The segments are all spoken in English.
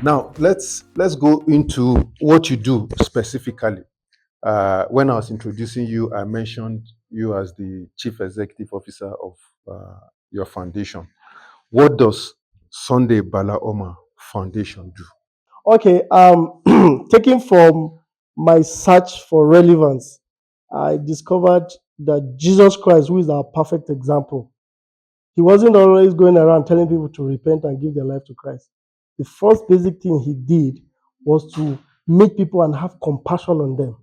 Now let's go into what you do specifically. When I was introducing you, I mentioned you as the chief executive officer of your foundation. What does Sunday Bala Oma Foundation do? Okay, taking from my search for relevance, I discovered that Jesus Christ, who is our perfect example, he wasn't always going around telling people to repent and give their life to Christ. The first basic thing he did was to meet people and have compassion on them.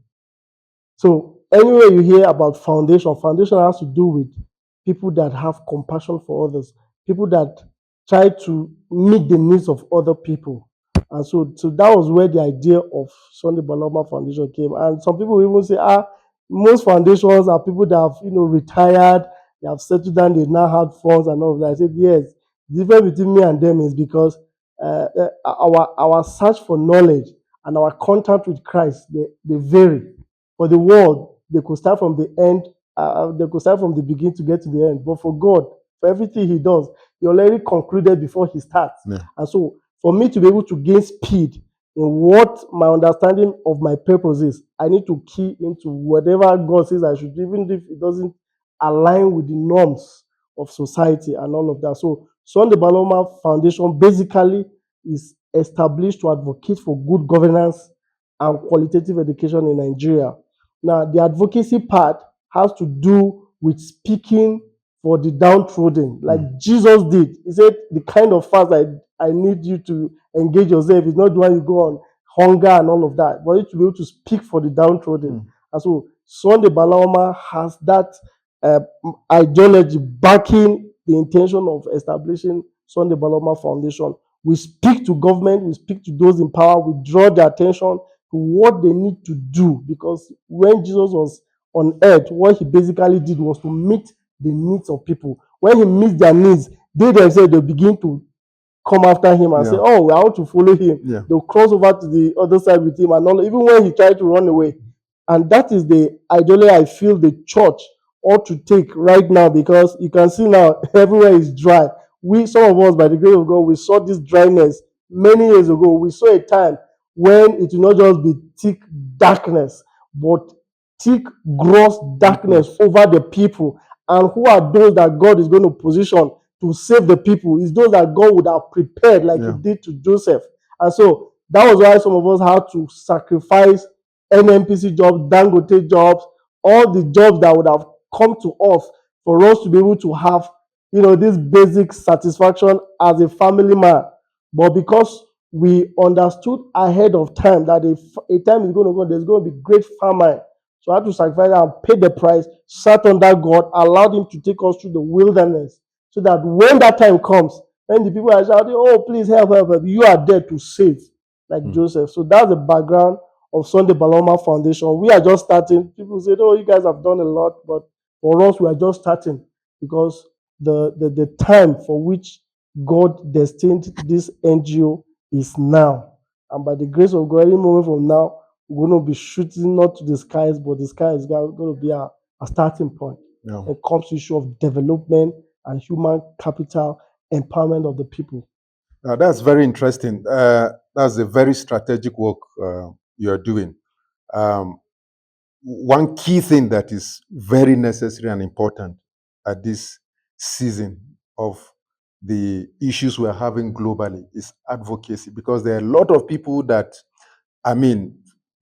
So anywhere you hear about foundation has to do with people that have compassion for others, people that try to meet the needs of other people. And so that was where the idea of Sunday Bala Oma Foundation came. And some people even say, most foundations are people that have, retired, they have settled down, they now have funds and all of that. I said, yes. The difference between me and them is because our search for knowledge and our contact with Christ, they vary. For the world, they could start from the end, they could start from the beginning to get to the end. But for God, for everything he does, he already concluded before he starts. Yeah. And so for me to be able to gain speed in what my understanding of my purpose is, I need to key into whatever God says I should do, even if it doesn't align with the norms of society and all of that. So Sunday Bala Oma Foundation basically is established to advocate for good governance and qualitative education in Nigeria. Now, the advocacy part has to do with speaking for the downtrodden, like Jesus did. He said, the kind of fast I need you to engage yourself is not the one you go on hunger and all of that, but you to be able to speak for the downtrodden. And so Sunday Bala Oma has that ideology backing the intention of establishing Sunday Bala Oma Foundation. We speak to government, we speak to those in power, we draw their attention to what they need to do, because when Jesus was on earth, what he basically did was to meet the needs of people. When he meets their needs, they themselves, they begin to come after him and say, oh, we want to follow him. Yeah. They'll cross over to the other side with him and all, even when he tried to run away. And that is the ideology I feel the church ought to take right now, because you can see now everywhere is dry. Some of us, by the grace of God, we saw this dryness many years ago. We saw a time when it will not just be thick darkness, but thick, gross darkness over the people. And who are those that God is going to position to save the people? Is those that God would have prepared, like he did to Joseph. And so that was why some of us had to sacrifice NNPC jobs, Dangote jobs, all the jobs that would have come to us for us to be able to have, this basic satisfaction as a family man. But because we understood ahead of time that a time is going to go, there's going to be great famine. So I had to sacrifice and pay the price, sat under God, allowed him to take us through the wilderness, so that when that time comes, when the people are shouting, oh, please help, you are there to save, like Joseph. So that's the background of Sunday Bala Oma Foundation. We are just starting. People say, oh, you guys have done a lot, but for us, we are just starting, because the time for which God destined this NGO is now. And by the grace of God, any moment from now, we're going to be shooting not to the skies, but the sky is going to be a starting point. Yeah. It comes to the issue of development and human capital empowerment of the people. Now, that's very interesting. That's a very strategic work you're doing. One key thing that is very necessary and important at this season of the issues we're having globally is advocacy, because there are a lot of people that,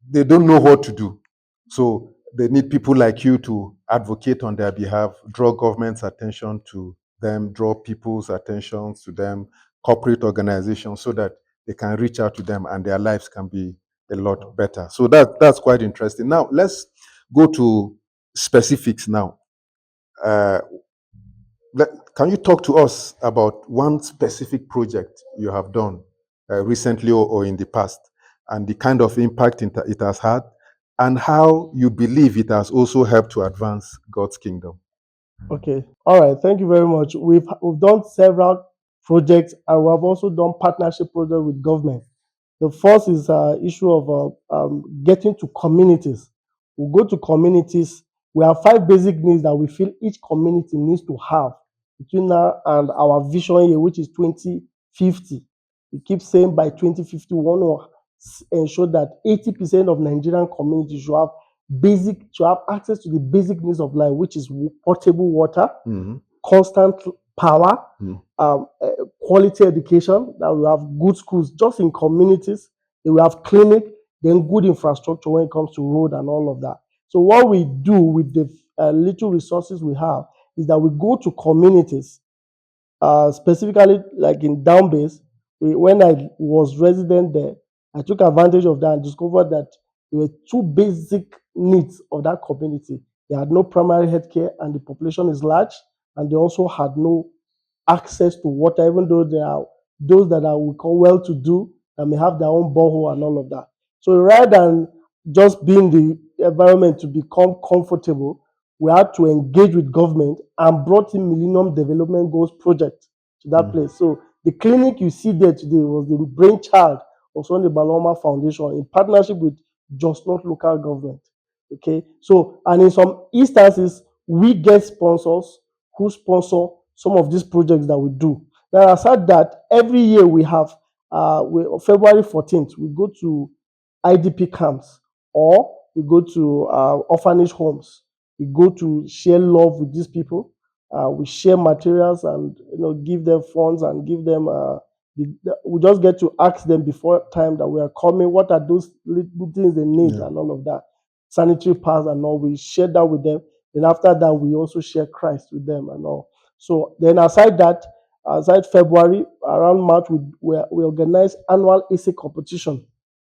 they don't know what to do. So they need people like you to advocate on their behalf, draw government's attention to them, draw people's attention to them, corporate organizations, so that they can reach out to them and their lives can be a lot better. So that's quite interesting. Now, let's go to specifics now. Can you talk to us about one specific project you have done recently or in the past, and the kind of impact it has had, and how you believe it has also helped to advance God's kingdom? Okay. All right. Thank you very much. We've done several projects, and we have also done partnership projects with government. The first is issue of getting to communities. We go to communities. We have 5 basic needs that we feel each community needs to have between now and our vision year, which is 2050. We keep saying by 2050, we want to ensure that 80% of Nigerian communities should have access to the basic needs of life, which is potable water, constant power, quality education, that we have good schools just in communities, that we have clinic, then good infrastructure when it comes to road and all of that. So what we do with the little resources we have is that we go to communities, specifically like in down base. When I was resident there, I took advantage of that and discovered that there were two basic needs of that community. They had no primary health care, and the population is large, and they also had no access to water, even though there are those that are we call well-to-do and may have their own borehole and all of that. So rather than just being the environment to become comfortable, we had to engage with government and brought in Millennium Development Goals project to that place. So the clinic you see there today was the brainchild of Sunday Bala Oma Foundation in partnership with Just Not Local Government. Okay, so and in some instances we get sponsors who sponsor some of these projects that we do. Now, aside that, every year we have February 14th we go to IDP camps, or we go to orphanage homes. We go to share love with these people. We share materials and give them funds and give them. We just get to ask them before time that we are coming. What are those little things they need and all of that, sanitary pads and all. We share that with them. Then after that, we also share Christ with them and all. So then aside February, around March, we organize annual essay competition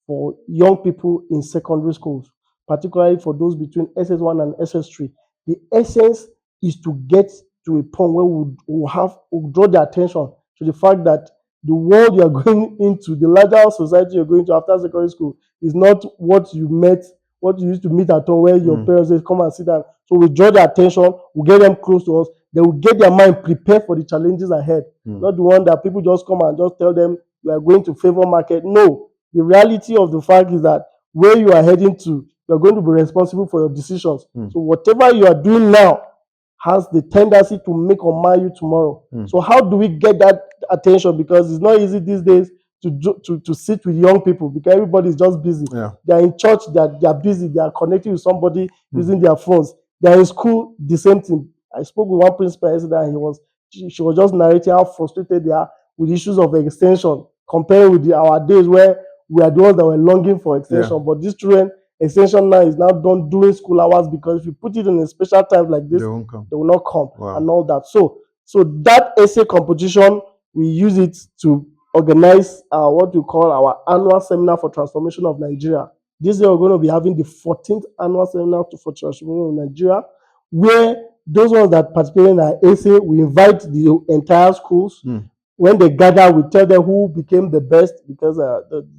for young people in secondary schools, particularly for those between SS1 and SS3. The essence is to get to a point where we'll draw their attention to the fact that the world you are going into, the larger society you're going to after secondary school, is not what you used to meet at home, where your parents say, come and sit down. So we draw their attention, we get them close to us, they will get their mind prepared for the challenges ahead. Not the one that people just come and just tell them you are going to favor market. No, the reality of the fact is that where you are heading to, you're going to be responsible for your decisions. So whatever you are doing now has the tendency to make or mar you tomorrow. So how do we get that attention? Because it's not easy these days to sit with young people, because everybody is just busy. They are in church, they are busy, they are connecting with somebody using their phones. They are in school, the same thing. I spoke with one principal yesterday, and she was just narrating how frustrated they are with issues of extension, compared with our days where we are the ones that were longing for extension. But these children, extension now is now done during school hours, because if you put it in a special time like this, they will not come and all that. So that essay competition, we use it to organize what we call our annual seminar for transformation of Nigeria. This year we're going to be having the 14th annual seminar for transformation of Nigeria, where those ones that participate in our essay, we invite the entire schools. When they gather, we tell them who became the best, because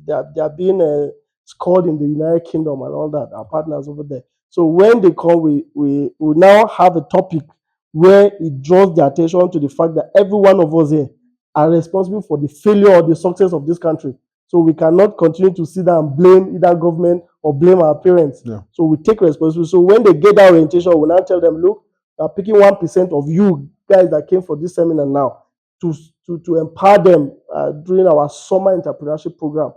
they are being scored in the United Kingdom and all that, our partners over there. So when they come, we now have a topic where it draws the attention to the fact that every one of us here are responsible for the failure or the success of this country. So we cannot continue to sit down and blame either government or blame our parents. So we take responsibility. So when they get that orientation, we now tell them, look, we are picking 1% of you guys that came for this seminar now to empower them during our summer entrepreneurship program.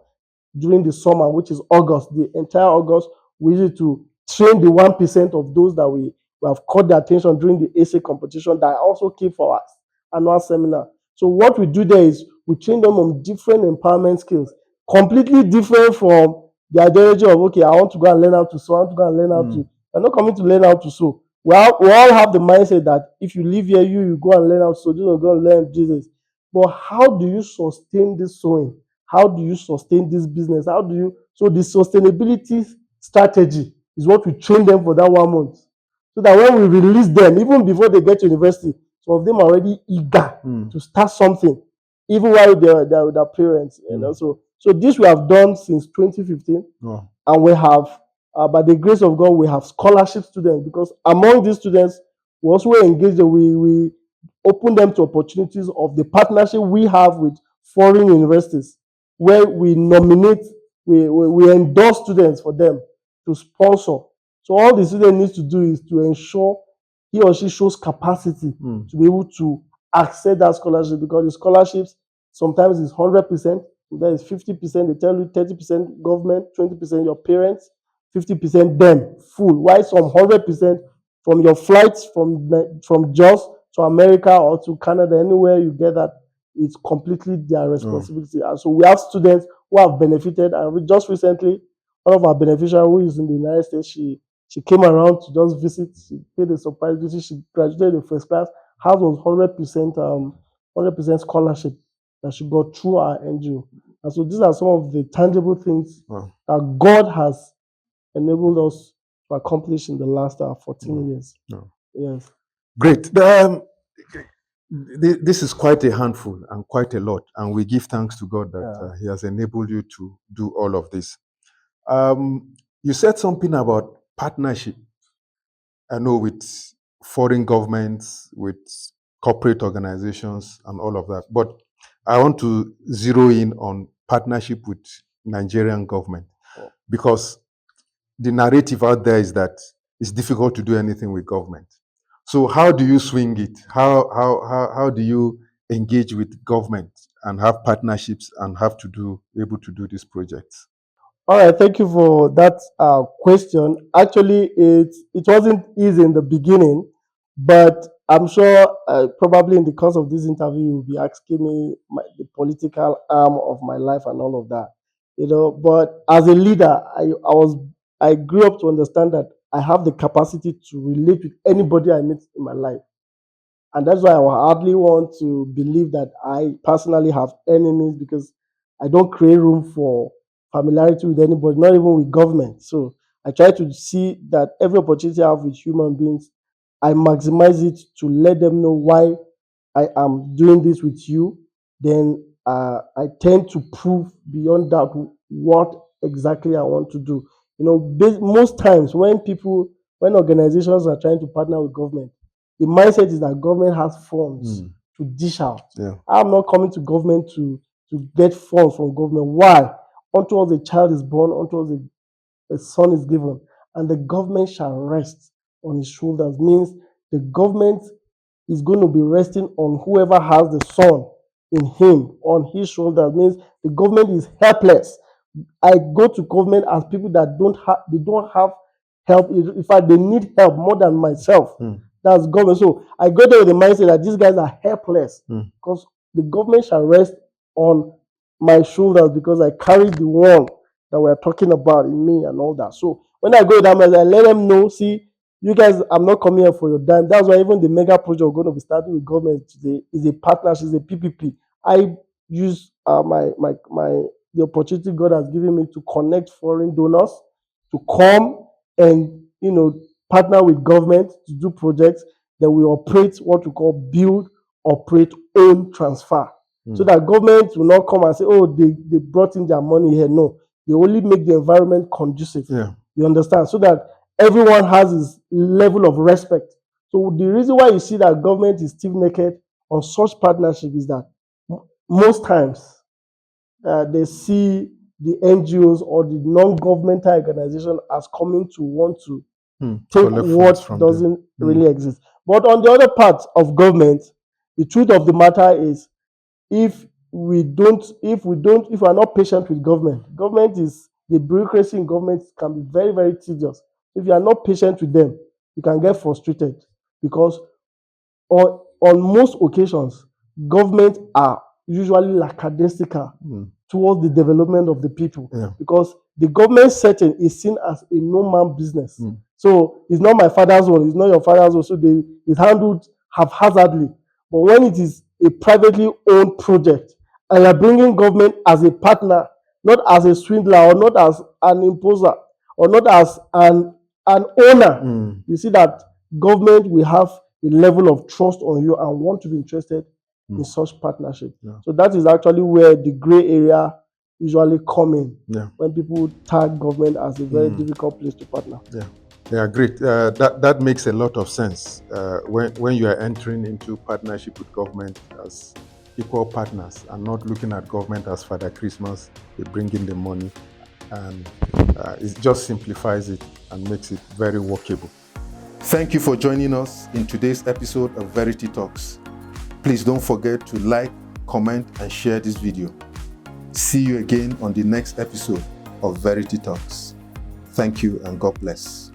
During the summer, which is August, the entire August, we need to train the 1% of those that we have caught their attention during the essay competition that also came for us annual seminar. So what we do there is we train them on different empowerment skills, completely different from the ideology of, okay, I want to go and learn how to sew, I want to go and learn how to. You're not coming to learn how to sew. We all have the mindset that if you live here, you go and learn how to sew, you go and learn Jesus. But how do you sustain this sewing? How do you sustain this business? So the sustainability strategy is what we train them for that 1 month. So that when we release them, even before they get to university, some of them are already eager to start something, even while they're with their parents. So this we have done since 2015. And we have, by the grace of God, we have scholarship students, because among these students, we also engage them. We open them to opportunities of the partnership we have with foreign universities, where we nominate, we endorse students for them to sponsor. So all the student needs to do is to ensure he or she shows capacity to be able to access that scholarship, because the scholarships sometimes is 100%, There is 50%, they tell you 30% government, 20% your parents, 50% them, full. Why some 100% from your flights from Jos to America or to Canada, anywhere you get that, it's completely their responsibility. And so we have students who have benefited, and we just recently, one of our beneficiaries who is in the United States, she came around to just visit. She paid a surprise visit. She graduated in first class. House was 100% scholarship that she got through our NGO. And so these are some of the tangible things that God has enabled us to accomplish in the last 14 years. Yes. Great. This is quite a handful and quite a lot, and we give thanks to God that He has enabled you to do all of this. You said something about partnership. I know with foreign governments, with corporate organizations, and all of that. But I want to zero in on partnership with Nigerian government, because the narrative out there is that it's difficult to do anything with government. So how do you swing it? How do you engage with government and have partnerships and able to do these projects? All right, thank you for that question. Actually, it wasn't easy in the beginning, but I'm sure probably in the course of this interview, you'll be asking me the political arm of my life and all of that. But as a leader, I grew up to understand that I have the capacity to relate with anybody I meet in my life. And that's why I hardly want to believe that I personally have enemies, because I don't create room for familiarity with anybody, not even with government. So I try to see that every opportunity I have with human beings, I maximize it to let them know why I am doing this with you. Then I tend to prove beyond doubt what exactly I want to do. Most times when organizations are trying to partner with government, the mindset is that government has funds to dish out. Yeah. I'm not coming to government to get funds from government. Why? Until a child is born, until a son is given, and the government shall rest on his shoulders. Means the government is going to be resting on whoever has the son in him, on his shoulders. Means the government is helpless. I go to government as people that don't have help. In fact, they need help more than myself. That's government. So I go there with the mindset that these guys are helpless, because the government shall rest on my shoulders, because I carry the one that we're talking about in me and all that. So when I go with that mindset, I let them know, see, you guys, I'm not coming here for your dime. That's why even the mega project we're going to be starting with government today is a partnership, is a PPP. I use the opportunity God has given me to connect foreign donors to come and partner with government to do projects that we operate what we call build, operate, own, transfer. So that government will not come and say, oh, they brought in their money here. No, they only make the environment conducive. Yeah. You understand? So that everyone has his level of respect. So the reason why you see that government is stiff-necked on such partnership is that most times they see the NGOs or the non-governmental organization as coming to want to take what doesn't really exist. But on the other part of government, the truth of the matter is, if we are not patient with government is, the bureaucracy in government can be very, very tedious. If you are not patient with them, you can get frustrated, because on most occasions, government are usually lackadaisical towards the development of the people, because the government setting is seen as a no-man business. So it's not my father's own, it's not your father's own, so it's handled haphazardly. But when it is a privately owned project, and you're bringing government as a partner, not as a swindler, or not as an imposer, or not as an owner, you see that government will have a level of trust on you and want to be interested in such partnership. So that is actually where the gray area usually come in, when people tag government as a very difficult place to partner. Yeah, great. That makes a lot of sense when you are entering into partnership with government as equal partners and not looking at government as Father Christmas. They bring in the money, and it just simplifies it and makes it very workable. Thank you for joining us in today's episode of Verity Talks. Please don't forget to like, comment, and share this video. See you again on the next episode of Verity Talks. Thank you and God bless.